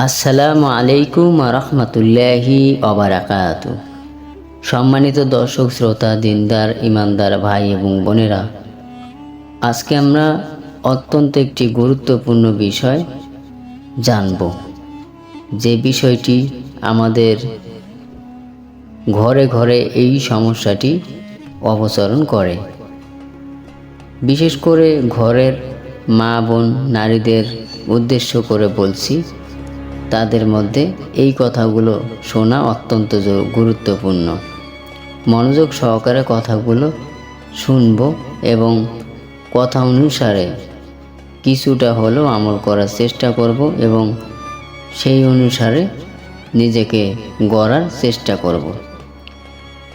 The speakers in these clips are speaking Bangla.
আসসালামু আলাইকুম রহমতুল্লাহি ওবারাকাতু। সম্মানিত দর্শক শ্রোতা, দিনদার ইমানদার ভাই এবং বোনেরা, আজকে আমরা অত্যন্ত একটি গুরুত্বপূর্ণ বিষয় জানব, যে বিষয়টি আমাদের ঘরে ঘরে এই সমস্যাটি অবচরণ করে। বিশেষ করে ঘরের মা বোন নারীদের উদ্দেশ্য করে বলছি, তাদের মধ্যে এই কথাগুলো শোনা অত্যন্ত গুরুত্বপূর্ণ। মনোযোগ সহকারে কথাগুলো শুনব এবং কথা অনুসারে কিছুটা হলেও আমল করার চেষ্টা করব এবং সেই অনুসারে নিজেকে গড়ার চেষ্টা করব।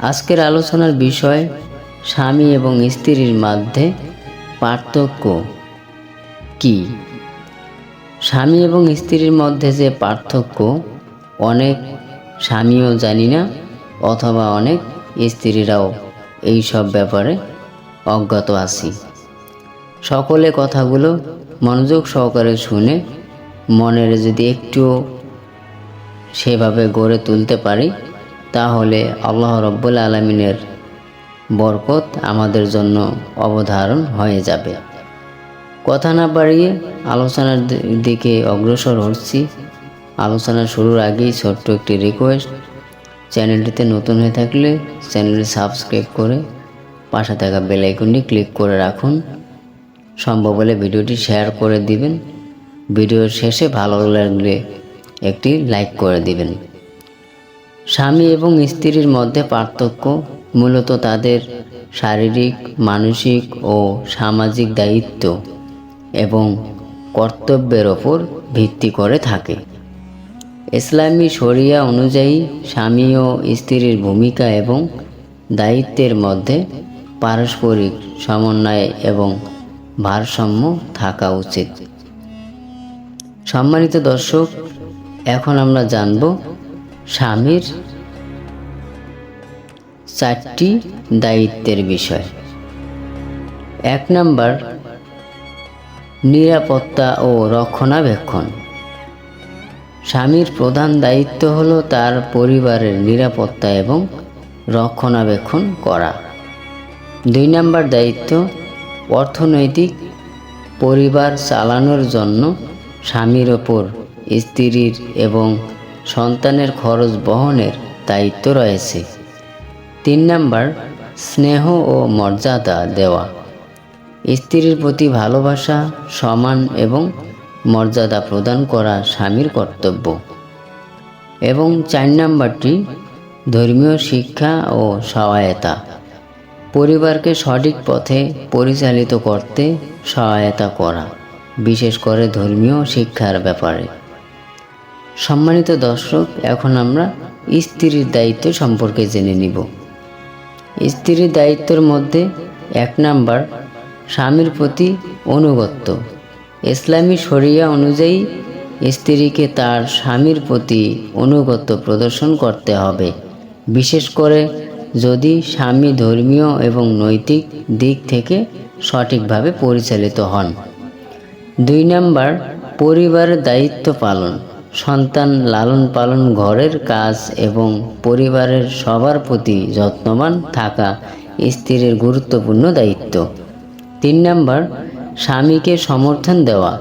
আজকের আলোচনার বিষয় স্বামী এবং স্ত্রীর মধ্যে পার্থক্য কী। স্বামী এবং স্ত্রীর মধ্যে যে পার্থক্য, অনেক স্বামীও জানি না, অথবা অনেক স্ত্রীরাও এই সব ব্যাপারে অজ্ঞাত আছি। সকলে কথাগুলো মনোযোগ সহকারে শুনে মনের যদি একটুও সেভাবে গড়ে তুলতে পারি, তাহলে আল্লাহ রব্বুল আলামিনের বরকত আমাদের জন্য অবধারণ হয়ে যাবে। কথা না বাড়িয়ে আলোচনার দিকে অগ্রসর হচ্ছি। আলোচনা শুরুর আগেই ছোট্ট একটি রিকোয়েস্ট, চ্যানেলটিতে নতুন হয়ে থাকলে চ্যানেলটি সাবস্ক্রাইব করে পাশে থাকা বেল আইকনটি ক্লিক করে রাখুন। সম্ভব হলে ভিডিওটি শেয়ার করে দিবেন। ভিডিওর শেষে ভালো লাগলে একটি লাইক করে দিবেন। স্বামী এবং স্ত্রীর মধ্যে পার্থক্য মূলত তাদের শারীরিক, মানসিক ও সামাজিক দায়িত্ব এবং কর্তব্যের ওপর ভিত্তি করে থাকে। ইসলামী শরিয়া অনুযায়ী স্বামী ও স্ত্রীর ভূমিকা এবং দায়িত্বের মধ্যে পারস্পরিক সমন্বয় এবং ভারসাম্য থাকা উচিত। সম্মানিত দর্শক, এখন আমরা জানব স্বামীর 4টি দায়িত্বের বিষয়। 1 নাম্বার, নিরাপত্তা ও রক্ষণাবেক্ষণ। স্বামীর প্রধান দায়িত্ব হলো তার পরিবারের নিরাপত্তা এবং রক্ষণাবেক্ষণ করা। 2 নাম্বার দায়িত্ব, অর্থনৈতিক। পরিবার চালানোর জন্য স্বামীর ওপর স্ত্রীর এবং সন্তানের খরচ বহনের দায়িত্ব রয়েছে। 3 নাম্বার, স্নেহ ও মর্যাদা দেওয়া। স্ত্রীর প্রতি ভালোবাসা, সম্মান এবং মর্যাদা প্রদান করা স্বামীর কর্তব্য। এবং 4 নাম্বারটি, ধর্মীয় শিক্ষা ও সহায়তা। পরিবারকে সঠিক পথে পরিচালিত করতে সহায়তা করা, বিশেষ করে ধর্মীয় শিক্ষার ব্যাপারে। সম্মানিত দর্শক, এখন আমরা স্ত্রীর দায়িত্ব সম্পর্কে জেনে নিব। স্ত্রীর দায়িত্বের মধ্যে 1 নাম্বার, স্বামীর প্রতি আনুগত্য। ইসলামী শরিয়া অনুযায়ী স্ত্রীকে তার স্বামীর প্রতি আনুগত্য প্রদর্শন করতে হবে, বিশেষ করে যদি স্বামী ধর্মীয় এবং নৈতিক দিক থেকে সঠিকভাবে পরিচালিত হন। 2 নাম্বার, পরিবারের দায়িত্ব পালন। সন্তান লালন পালন, ঘরের কাজ এবং পরিবারের সবার প্রতি যত্নবান থাকা স্ত্রীর গুরুত্বপূর্ণ দায়িত্ব। 3 নাম্বার, স্বামীকে সমর্থন দেওয়া।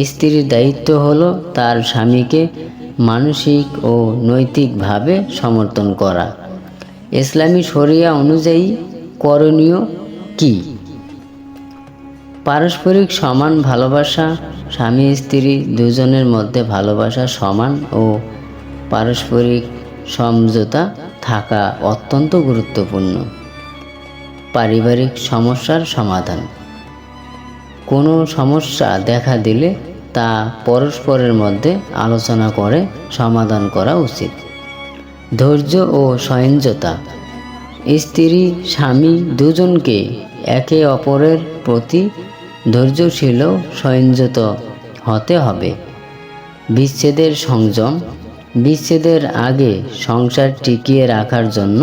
স্ত্রীর দায়িত্ব হলো তার স্বামীকে মানসিক ও নৈতিকভাবে সমর্থন করা। ইসলামী শরিয়া অনুযায়ী করণীয় কী? পারস্পরিক সমান ভালোবাসা। স্বামী স্ত্রী দুজনের মধ্যে ভালোবাসা, সমান ও পারস্পরিক সমঝোতা থাকা অত্যন্ত গুরুত্বপূর্ণ। পারিবারিক সমস্যার সমাধান। কোনো সমস্যা দেখা দিলে তা পরস্পরের মধ্যে আলোচনা করে সমাধান করা উচিত। ধৈর্য ও সহিষ্ণুতা। স্ত্রী স্বামী দুজনকে একে অপরের প্রতি ধৈর্যশীল ও সহিষ্ণু হতে হবে। বিচ্ছেদের সংযম। বিচ্ছেদের আগে সংসার টিকিয়ে রাখার জন্য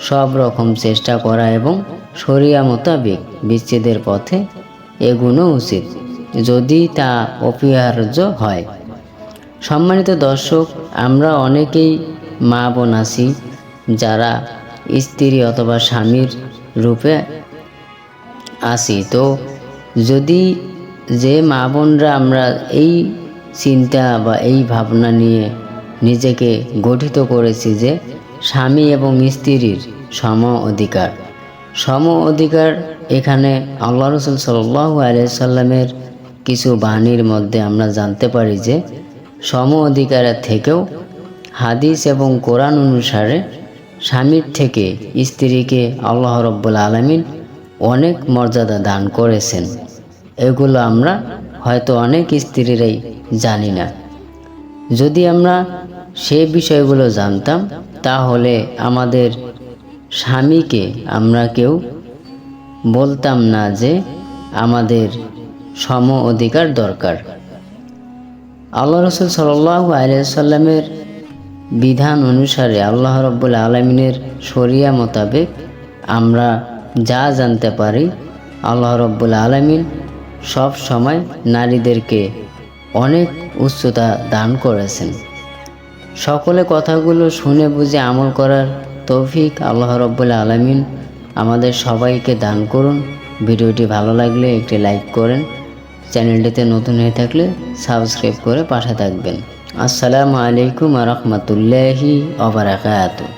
সব রকম চেষ্টা করা এবং শরিয়া মোতাবেক বিচ্ছেদের পথে এগোনো উচিত যদি তা অপরিহার্য হয়। সম্মানিত দর্শক, আমরা অনেকেই মা বোন আছি যারা স্ত্রী অথবা স্বামীর রূপে আছি। তো যদি যে মা বোনরা আমরা এই চিন্তা বা এই ভাবনা নিয়ে নিজেকে গঠিত করেছি যে স্বামী এবং স্ত্রীর সম অধিকার এখানে আল্লাহ রাসূল সাল্লাল্লাহু আলাইহি সাল্লামের কিছু বাণীর মধ্যে আমরা জানতে পারি যে সম অধিকারের থেকেও হাদিস এবং কোরআন অনুসারে স্বামীর থেকে স্ত্রীকে আল্লাহ রাব্বুল আলামিন অনেক মর্যাদা দান করেছেন। এগুলো আমরা হয়তো অনেক স্ত্রীরাই জানি না। যদি আমরা সে বিষয়গুলো জানতাম তাহলে আমাদের স্বামীকে আমরা কেউ বলতাম না যে আমাদের সম অধিকার দরকার। আল্লাহ রাসূল সাল্লাল্লাহু আলাইহি সাল্লামের বিধান অনুসারে আল্লাহ রাব্বুল আলামিনের শরিয়া মোতাবেক আমরা যা জানতে পারি, আল্লাহ রাব্বুল আলামিন সব সময় নারীদেরকে অনেক উচ্চতা দান করেছেন। সকলে কথাগুলো শুনে বুঝে আমল করার তৌফিক আল্লাহ রাব্বুল আলামিন আমাদের সবাইকে দান করুন। ভিডিওটি ভালো লাগলে একটি লাইক করেন, চ্যানেলটিতে নতুন হয়ে থাকলে সাবস্ক্রাইব করে পাশে থাকবেন। আসসালামু আলাইকুম ওয়া রাহমাতুল্লাহি ওয়া বারাকাতুহু।